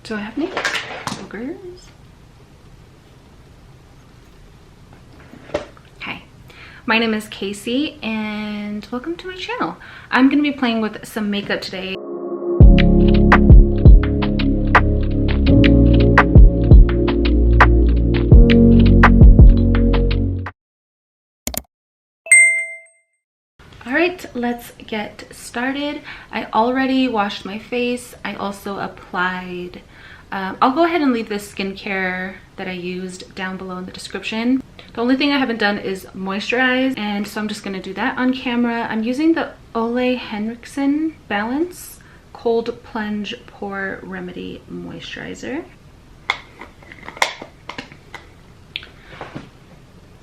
Do I have any boogers? Hi, my name is Casey and welcome to my channel. I'm going to be playing with some makeup today. Alright, let's get started. I already washed my face. I also applied, I'll go ahead and leave the skincare that I used down below in the description. The only thing I haven't done is moisturize, and so I'm just going to do that on camera. I'm using the Henrikson Balance Cold Plunge Pore Remedy Moisturizer.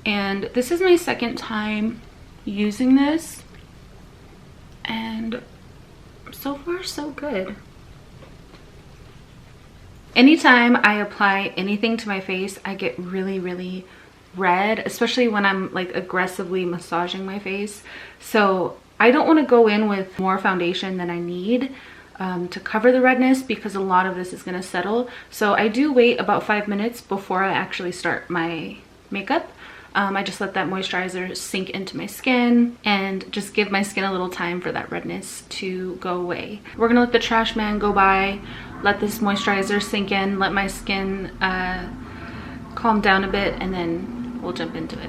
And this is my second time using this. And so far so good. Anytime I apply anything to my face, I get really red, especially when I'm like aggressively massaging my face. So I don't want to go in with more foundation than I need to cover the redness, because a lot of this is going to settle. So I do wait about 5 minutes before I actually start my makeup. I just let that moisturizer sink into my skin and just give my skin a little time for that redness to go away. We're gonna let the trash man go by, let this moisturizer sink in, let my skin calm down a bit, and then we'll jump into it.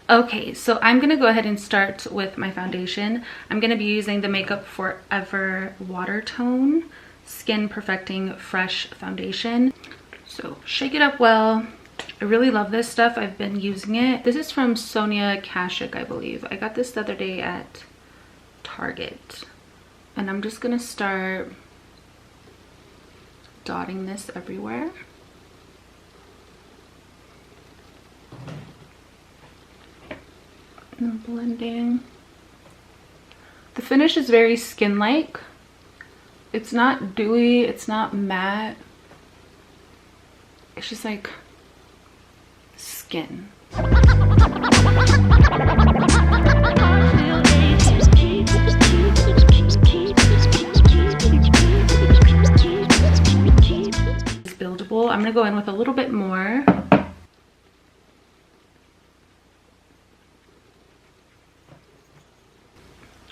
Okay, so I'm gonna go ahead and start with my foundation. I'm gonna be using the Makeup Forever Water Tone Skin Perfecting Fresh Foundation. So shake it up well. I really love this stuff. I've been using it. This is from Sonia Kashuk, I believe. I got this the other day at Target. And I'm just gonna start dotting this everywhere. And blending. The finish is very skin-like. It's not dewy, it's not matte. It's just like skin. It's buildable. I'm gonna go in with a little bit more.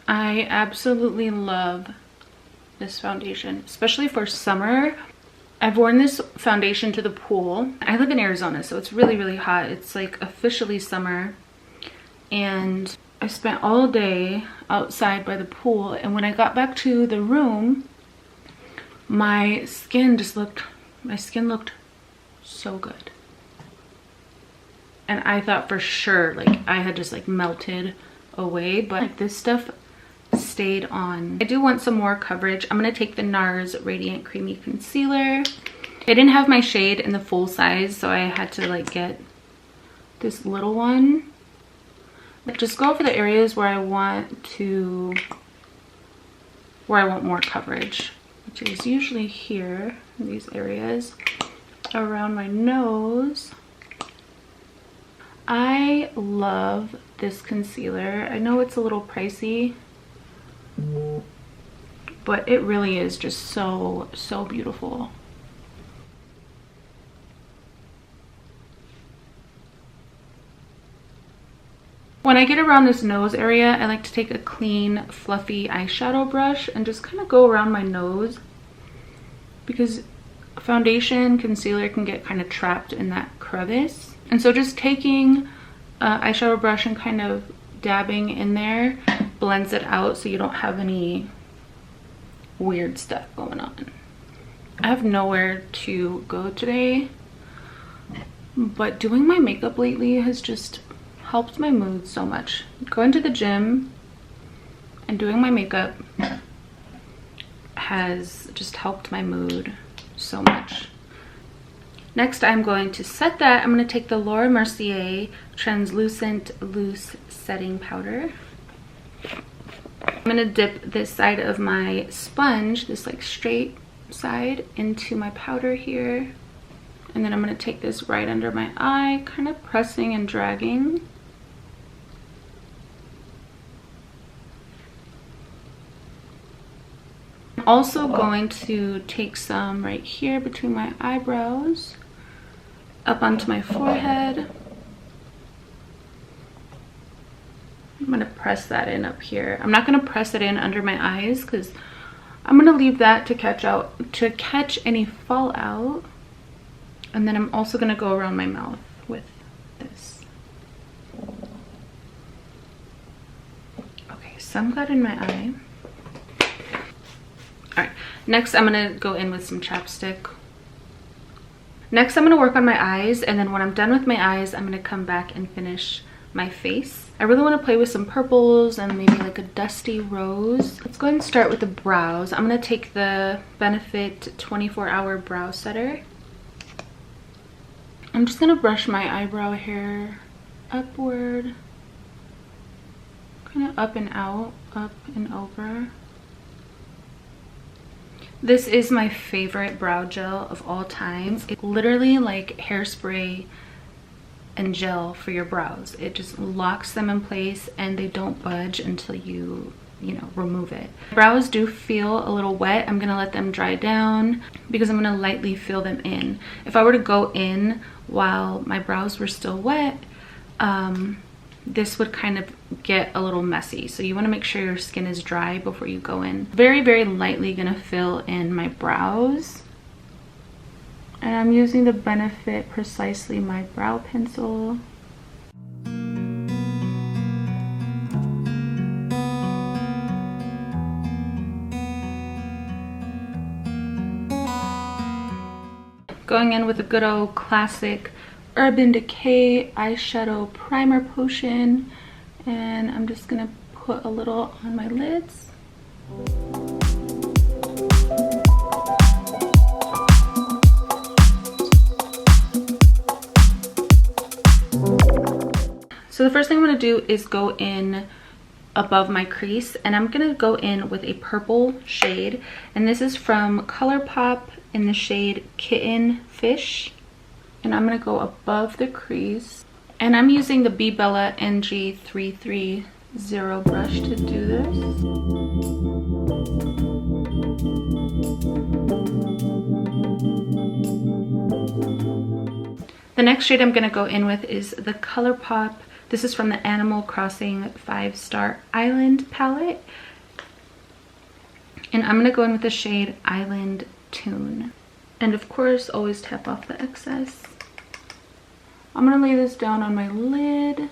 I absolutely love this foundation, especially for summer. I've worn this foundation to the pool. I live in Arizona, so it's really hot. It's like officially summer. And I spent all day outside by the pool. And when I got back to the room, my skin looked so good. And I thought for sure, like, I had just like melted away, but like this stuff stayed on. I do want some more coverage. I'm going to take the Nars Radiant Creamy Concealer. I didn't have my shade in the full size, so I had to like get this little one. Just go over the areas where I want more coverage, which is usually here in these areas around my nose. I love this concealer. I know it's a little pricey, but it really is just so beautiful. When I get around this nose area, I like to take a clean, fluffy eyeshadow brush and just kind of go around my nose, because foundation, concealer can get kind of trapped in that crevice. And so just taking an eyeshadow brush and kind of dabbing in there blends it out so you don't have any weird stuff going on. I have nowhere to go today, but doing my makeup lately has just helped my mood so much. Going to the gym and doing my makeup has just helped my mood so much. Next, I'm going to set that. I'm going to take the Laura Mercier Translucent Loose Setting Powder. I'm going to dip this side of my sponge, this like straight side, into my powder here. And then I'm going to take this right under my eye, kind of pressing and dragging. also going to take some right here between my eyebrows, up onto my forehead. I'm going to press that in up here. I'm not going to press it in under my eyes because I'm going to leave that to catch any fallout. And then I'm also going to go around my mouth with this. Okay, some got in my eye. Alright, next I'm going to go in with some chapstick. Next I'm going to work on my eyes, and then when I'm done with my eyes, I'm going to come back and finish my face. I really want to play with some purples and maybe like a dusty rose. Let's go ahead and start with the brows. I'm going to take the Benefit 24-hour brow setter. I'm just going to brush my eyebrow hair upward, kind of up and out, up and over. This is my favorite brow gel of all time. It's literally like hairspray and gel for your brows. It just locks them in place and they don't budge until you remove it. Brows do feel a little wet. I'm gonna let them dry down because I'm gonna lightly fill them in. If I were to go in while my brows were still wet, this would kind of get a little messy. So you want to make sure your skin is dry before you go in. Very, very lightly gonna fill in my brows. And I'm using the Benefit Precisely My Brow Pencil. Going in with a good old classic Urban Decay eyeshadow primer potion. And I'm just gonna put a little on my lids. So the first thing I'm going to do is go in above my crease, and I'm going to go in with a purple shade, and this is from Colourpop in the shade Kitten Fish, and I'm going to go above the crease, and I'm using the B Bella NG330 brush to do this. The next shade I'm going to go in with is the Colourpop. This is from the Animal Crossing 5-Star Island palette. And I'm going to go in with the shade Island Tune. And of course, always tap off the excess. I'm going to lay this down on my lid.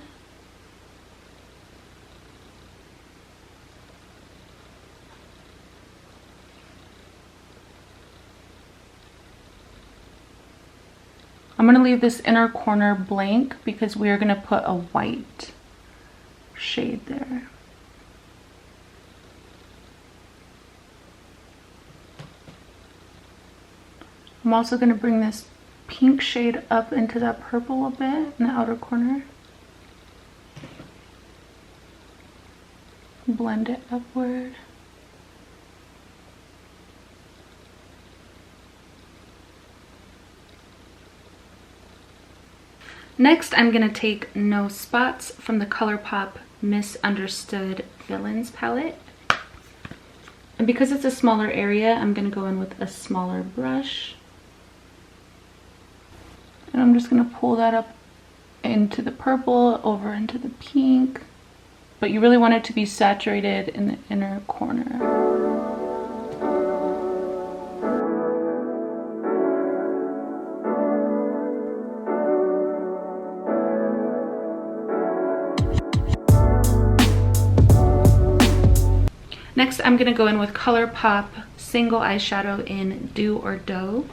I'm going to leave this inner corner blank because we are going to put a white shade there. I'm also going to bring this pink shade up into that purple a bit in the outer corner. Blend it upward. Next, I'm going to take No Spots from the Colourpop Misunderstood Villains palette. And because it's a smaller area, I'm going to go in with a smaller brush. And I'm just going to pull that up into the purple, over into the pink. But you really want it to be saturated in the inner corner. Next, I'm going to go in with Colourpop Single Eyeshadow in Do or Dough.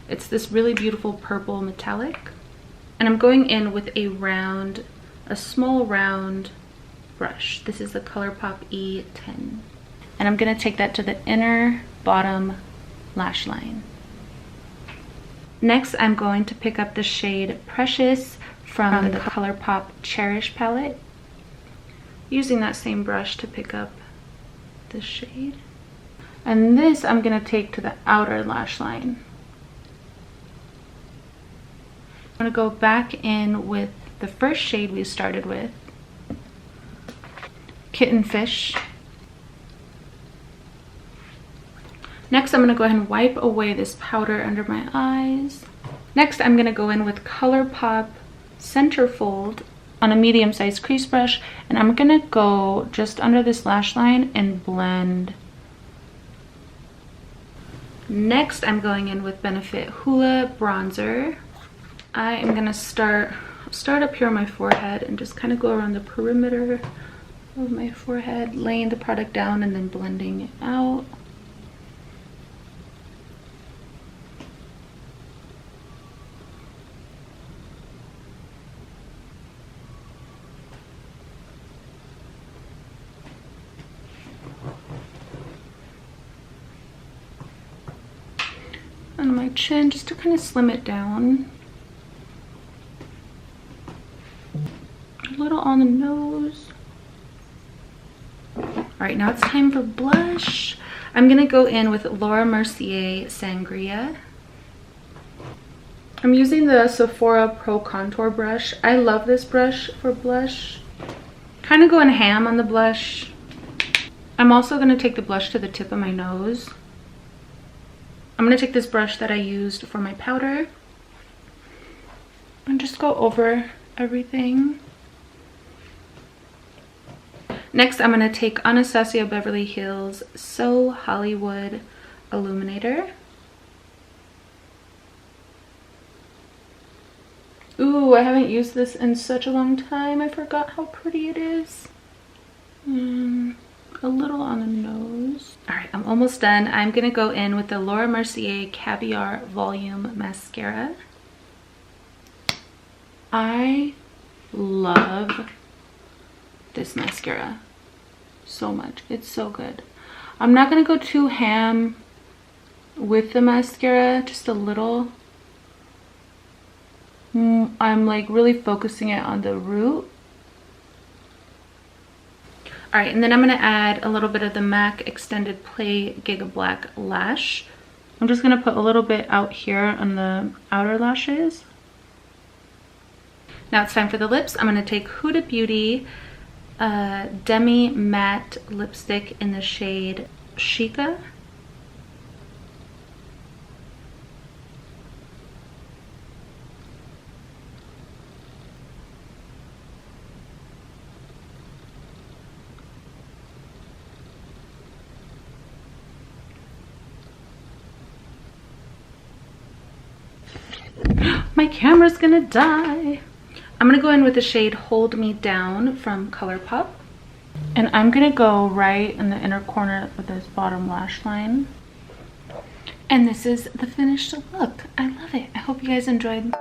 It's this really beautiful purple metallic. And I'm going in with a small round brush. This is the Colourpop E10. And I'm going to take that to the inner bottom lash line. Next, I'm going to pick up the shade Precious from the Colourpop Cherish palette. Using that same brush to pick up this shade, and this I'm going to take to the outer lash line. I'm going to go back in with the first shade we started with, Kitten Fish. Next, I'm going to go ahead and wipe away this powder under my eyes. Next, I'm going to go in with Colourpop Centerfold on a medium-sized crease brush, and I'm going to go just under this lash line and blend. Next, I'm going in with Benefit Hoola Bronzer. I am going to start up here on my forehead and just kind of go around the perimeter of my forehead, laying the product down and then blending it out. On my chin, just to kind of slim it down. A little on the nose. Alright, now it's time for blush. I'm going to go in with Laura Mercier Sangria. I'm using the Sephora Pro Contour brush. I love this brush for blush. Kind of going ham on the blush. I'm also going to take the blush to the tip of my nose. I'm going to take this brush that I used for my powder and just go over everything. Next, I'm going to take Anastasia Beverly Hills So Hollywood Illuminator. Ooh, I haven't used this in such a long time. I forgot how pretty it is. A little on the nose. All right, I'm almost done. I'm gonna go in with the Laura Mercier Caviar Volume Mascara. I love this mascara so much. It's so good. I'm not gonna go too ham with the mascara, just a little. I'm like really focusing it on the root. All right, and then I'm gonna add a little bit of the MAC Extended Play Giga Black Lash. I'm just gonna put a little bit out here on the outer lashes. Now it's time for the lips. I'm gonna take Huda Beauty Demi Matte Lipstick in the shade Chica. My camera's gonna die. I'm gonna go in with the shade Hold Me Down from Colourpop. And I'm gonna go right in the inner corner of this bottom lash line. And this is the finished look. I love it. I hope you guys enjoyed.